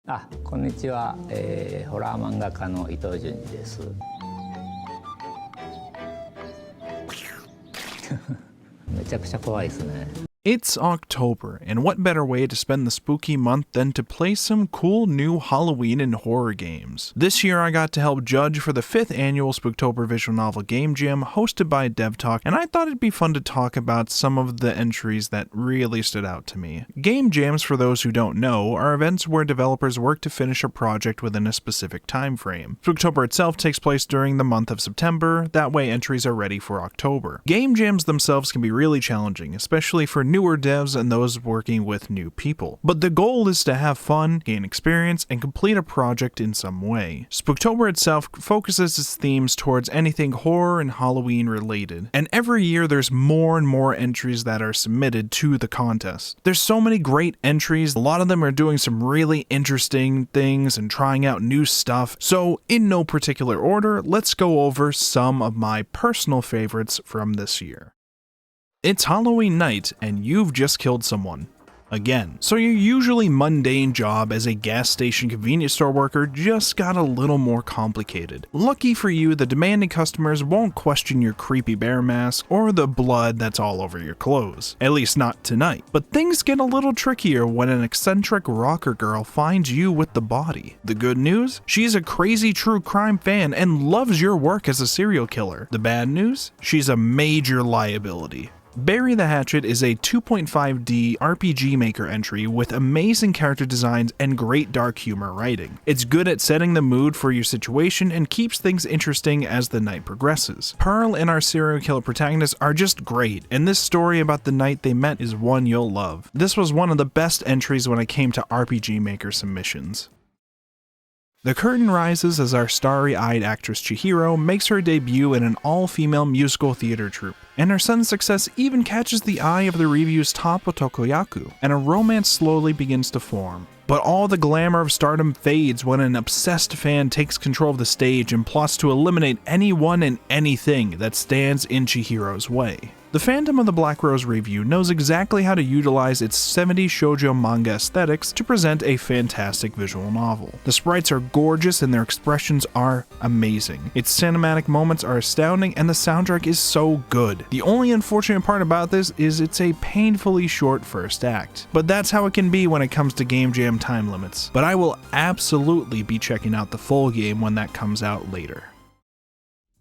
あ、こんにちは、ホラー漫画家の伊藤潤二です。めちゃくちゃ怖いですね。 It's October, and what better way to spend the spooky month than to play some cool new Halloween and horror games? This year I got to help judge for the 5th annual Spooktober visual novel game jam hosted by DevTalk, and I thought it'd be fun to talk about some of the entries that really stood out to me. Game jams, for those who don't know, are events where developers work to finish a project within a specific time frame. Spooktober itself takes place during the month of September, that way entries are ready for October. Game jams themselves can be really challenging, especially for newer devs and those working with new people. But the goal is to have fun, gain experience, and complete a project in some way. Spooktober itself focuses its themes towards anything horror and Halloween related, and every year there's more and more entries that are submitted to the contest. There's so many great entries, a lot of them are doing some really interesting things and trying out new stuff, so in no particular order, let's go over some of my personal favorites from this year. It's Halloween night, and you've just killed someone. Again. So your usually mundane job as a gas station convenience store worker just got a little more complicated. Lucky for you, the demanding customers won't question your creepy bear mask or the blood that's all over your clothes. At least not tonight. But things get a little trickier when an eccentric rocker girl finds you with the body. The good news? She's a crazy true crime fan and loves your work as a serial killer. The bad news? She's a major liability. Beary the Hatchet is a 2.5D RPG Maker entry with amazing character designs and great dark humor writing. It's good at setting the mood for your situation and keeps things interesting as the night progresses. Pearl and our serial killer protagonist are just great, and this story about the night they met is one you'll love. This was one of the best entries when it came to RPG Maker submissions. The curtain rises as our starry-eyed actress Chihiro makes her debut in an all-female musical theater troupe, and her sudden success even catches the eye of the review's top otakoyaku, and a romance slowly begins to form. But all the glamour of stardom fades when an obsessed fan takes control of the stage and plots to eliminate anyone and anything that stands in Chihiro's way. The fandom of the Black Rose Revue knows exactly how to utilize its 70s shoujo manga aesthetics to present a fantastic visual novel. The sprites are gorgeous and their expressions are amazing. Its cinematic moments are astounding and the soundtrack is so good. The only unfortunate part about this is it's a painfully short first act. But that's how it can be when it comes to game jam time limits. But I will absolutely be checking out the full game when that comes out later.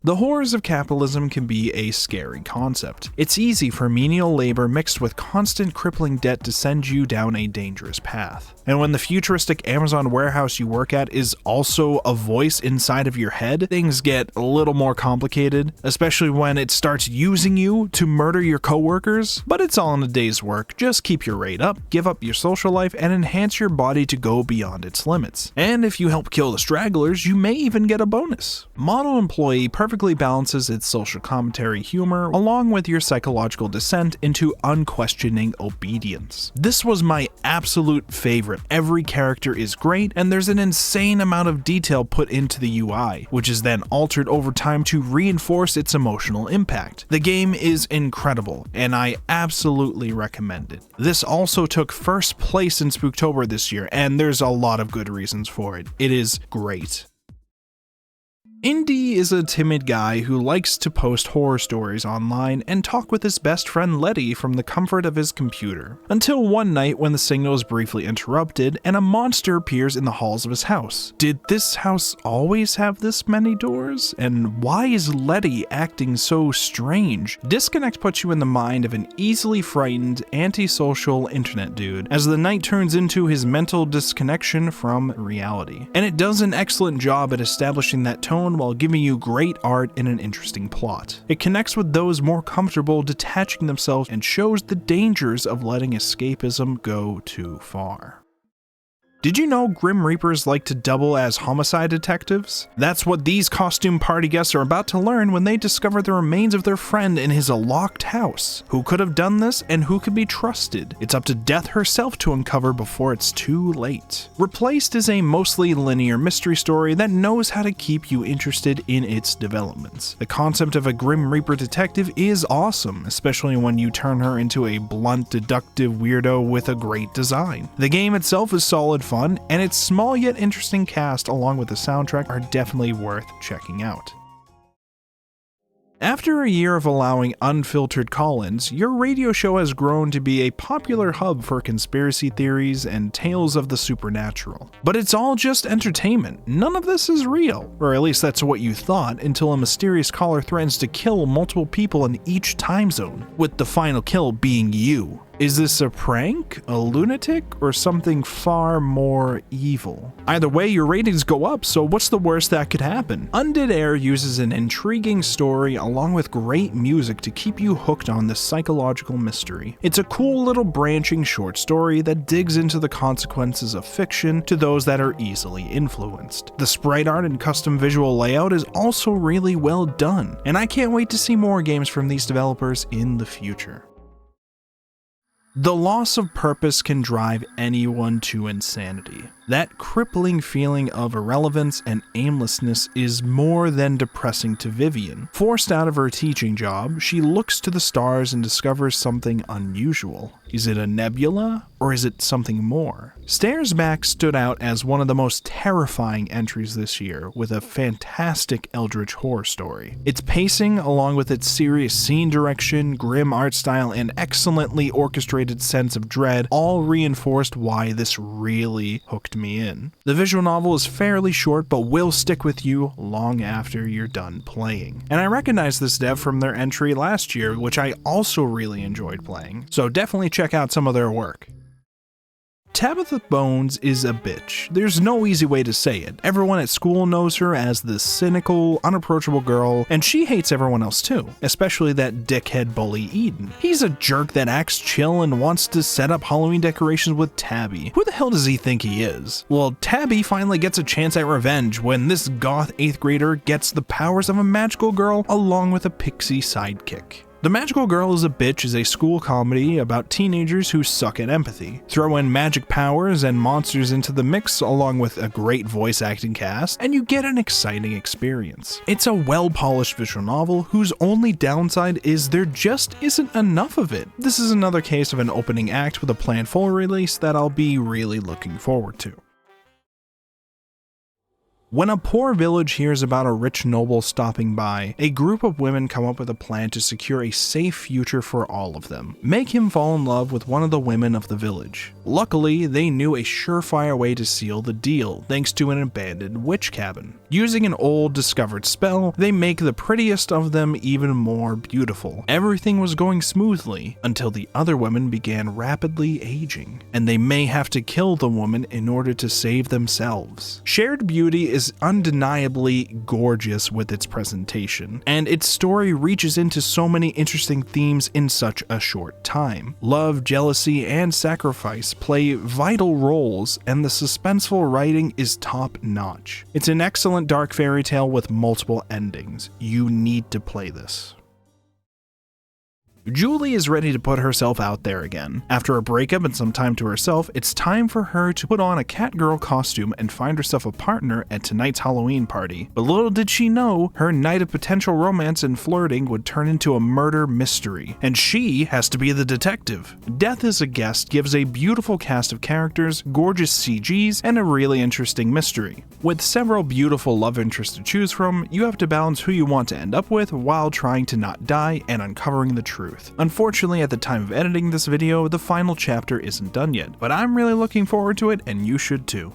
The horrors of capitalism can be a scary concept. It's easy for menial labor mixed with constant crippling debt to send you down a dangerous path. And when the futuristic Amazon warehouse you work at is also a voice inside of your head, things get a little more complicated, especially when it starts using you to murder your coworkers. But it's all in a day's work. Just keep your rate up, give up your social life, and enhance your body to go beyond its limits. And if you help kill the stragglers, you may even get a bonus. Model Employee perfectly balances its social commentary humor along with your psychological descent into unquestioning obedience. This was my absolute favorite. Every character is great, and there's an insane amount of detail put into the UI, which is then altered over time to reinforce its emotional impact. The game is incredible, and I absolutely recommend it. This also took first place in Spooktober this year, and there's a lot of good reasons for it. It is great. Indy is a timid guy who likes to post horror stories online and talk with his best friend Letty from the comfort of his computer. Until one night when the signal is briefly interrupted and a monster appears in the halls of his house. Did this house always have this many doors? And why is Letty acting so strange? Disconnect puts you in the mind of an easily frightened, antisocial internet dude as the night turns into his mental disconnection from reality. And it does an excellent job at establishing that tone while giving you great art and an interesting plot. It connects with those more comfortable detaching themselves and shows the dangers of letting escapism go too far. Did you know Grim Reapers like to double as homicide detectives? That's what these costume party guests are about to learn when they discover the remains of their friend in his locked house. Who could have done this and who could be trusted? It's up to Death herself to uncover before it's too late. Replaced is a mostly linear mystery story that knows how to keep you interested in its developments. The concept of a Grim Reaper detective is awesome, especially when you turn her into a blunt, deductive weirdo with a great design. The game itself is solid fun fun, and its small yet interesting cast along with the soundtrack are definitely worth checking out. After a year of allowing unfiltered call-ins, your radio show has grown to be a popular hub for conspiracy theories and tales of the supernatural. But it's all just entertainment. None of this is real, or at least that's what you thought, until a mysterious caller threatens to kill multiple people in each time zone, with the final kill being you. Is this a prank, a lunatic, or something far more evil? Either way, your ratings go up, so what's the worst that could happen? Undead Air uses an intriguing story along with great music to keep you hooked on this psychological mystery. It's a cool little branching short story that digs into the consequences of fiction to those that are easily influenced. The sprite art and custom visual layout is also really well done, and I can't wait to see more games from these developers in the future. The loss of purpose can drive anyone to insanity. That crippling feeling of irrelevance and aimlessness is more than depressing to Vivian. Forced out of her teaching job, she looks to the stars and discovers something unusual. Is it a nebula, or is it something more? Stairs Back stood out as one of the most terrifying entries this year, with a fantastic eldritch horror story. Its pacing, along with its serious scene direction, grim art style, and excellently orchestrated sense of dread, all reinforced why this really hooked me in. The visual novel is fairly short, but will stick with you long after you're done playing. And I recognize this dev from their entry last year, which I also really enjoyed playing, so definitely check out some of their work. Tabitha Bones is a bitch. There's no easy way to say it. Everyone at school knows her as this cynical, unapproachable girl, and she hates everyone else too, especially that dickhead bully Eden. He's a jerk that acts chill and wants to set up Halloween decorations with Tabby. Who the hell does he think he is? Well, Tabby finally gets a chance at revenge when this goth 8th grader gets the powers of a magical girl along with a pixie sidekick. The Magical Girl is a Bitch is a school comedy about teenagers who suck at empathy. Throw in magic powers and monsters into the mix along with a great voice acting cast, and you get an exciting experience. It's a well-polished visual novel whose only downside is there just isn't enough of it. This is another case of an opening act with a planned full release that I'll be really looking forward to. When a poor village hears about a rich noble stopping by, a group of women come up with a plan to secure a safe future for all of them. Make him fall in love with one of the women of the village. Luckily, they knew a surefire way to seal the deal, thanks to an abandoned witch cabin. Using an old discovered spell, they make the prettiest of them even more beautiful. Everything was going smoothly until the other women began rapidly aging, and they may have to kill the woman in order to save themselves. Shared Beauty is undeniably gorgeous with its presentation, and its story reaches into so many interesting themes in such a short time. Love, jealousy, and sacrifice play vital roles, and the suspenseful writing is top-notch. It's an excellent dark fairy tale with multiple endings. You need to play this. Julie is ready to put herself out there again. After a breakup and some time to herself, it's time for her to put on a Catgirl costume and find herself a partner at tonight's Halloween party. But little did she know, her night of potential romance and flirting would turn into a murder mystery, and she has to be the detective. Death is a Guest gives a beautiful cast of characters, gorgeous CGs, and a really interesting mystery. With several beautiful love interests to choose from, you have to balance who you want to end up with while trying to not die and uncovering the truth. Unfortunately, at the time of editing this video, the final chapter isn't done yet, but I'm really looking forward to it, and you should too.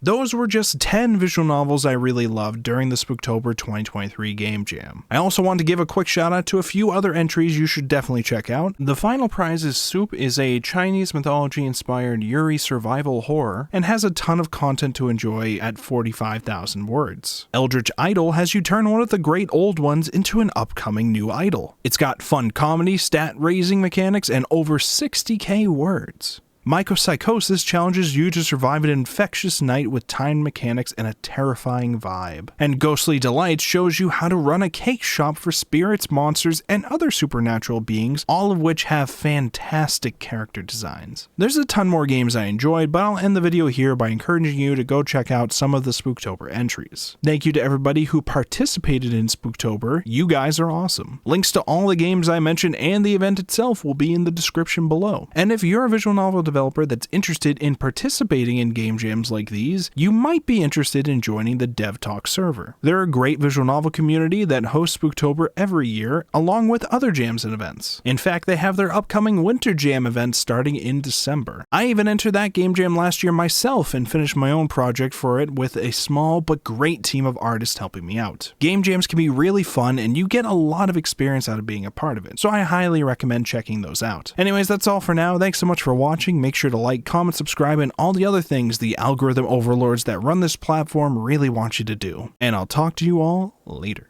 Those were just 10 visual novels I really loved during the Spooktober 2023 Game Jam. I also want to give a quick shout out to a few other entries you should definitely check out. The Final Prize's Soup is a Chinese mythology inspired Yuri survival horror and has a ton of content to enjoy at 45,000 words. Eldritch Idol has you turn one of the great old ones into an upcoming new idol. It's got fun comedy, stat raising mechanics, and over 60k words. Mycopsychosis challenges you to survive an infectious night with timed mechanics and a terrifying vibe. And Ghostly Delights shows you how to run a cake shop for spirits, monsters, and other supernatural beings, all of which have fantastic character designs. There's a ton more games I enjoyed, but I'll end the video here by encouraging you to go check out some of the Spooktober entries. Thank you to everybody who participated in Spooktober. You guys are awesome. Links to all the games I mentioned and the event itself will be in the description below. And if you're a visual novel developer developer that's interested in participating in game jams like these, you might be interested in joining the Dev Talk server. They're a great visual novel community that hosts Spooktober every year, along with other jams and events. In fact, they have their upcoming Winter Jam event starting in December. I even entered that game jam last year myself and finished my own project for it with a small but great team of artists helping me out. Game jams can be really fun and you get a lot of experience out of being a part of it, so I highly recommend checking those out. Anyways, that's all for now. Thanks so much for watching. Make sure to like, comment, subscribe, and all the other things the algorithm overlords that run this platform really want you to do. And I'll talk to you all later.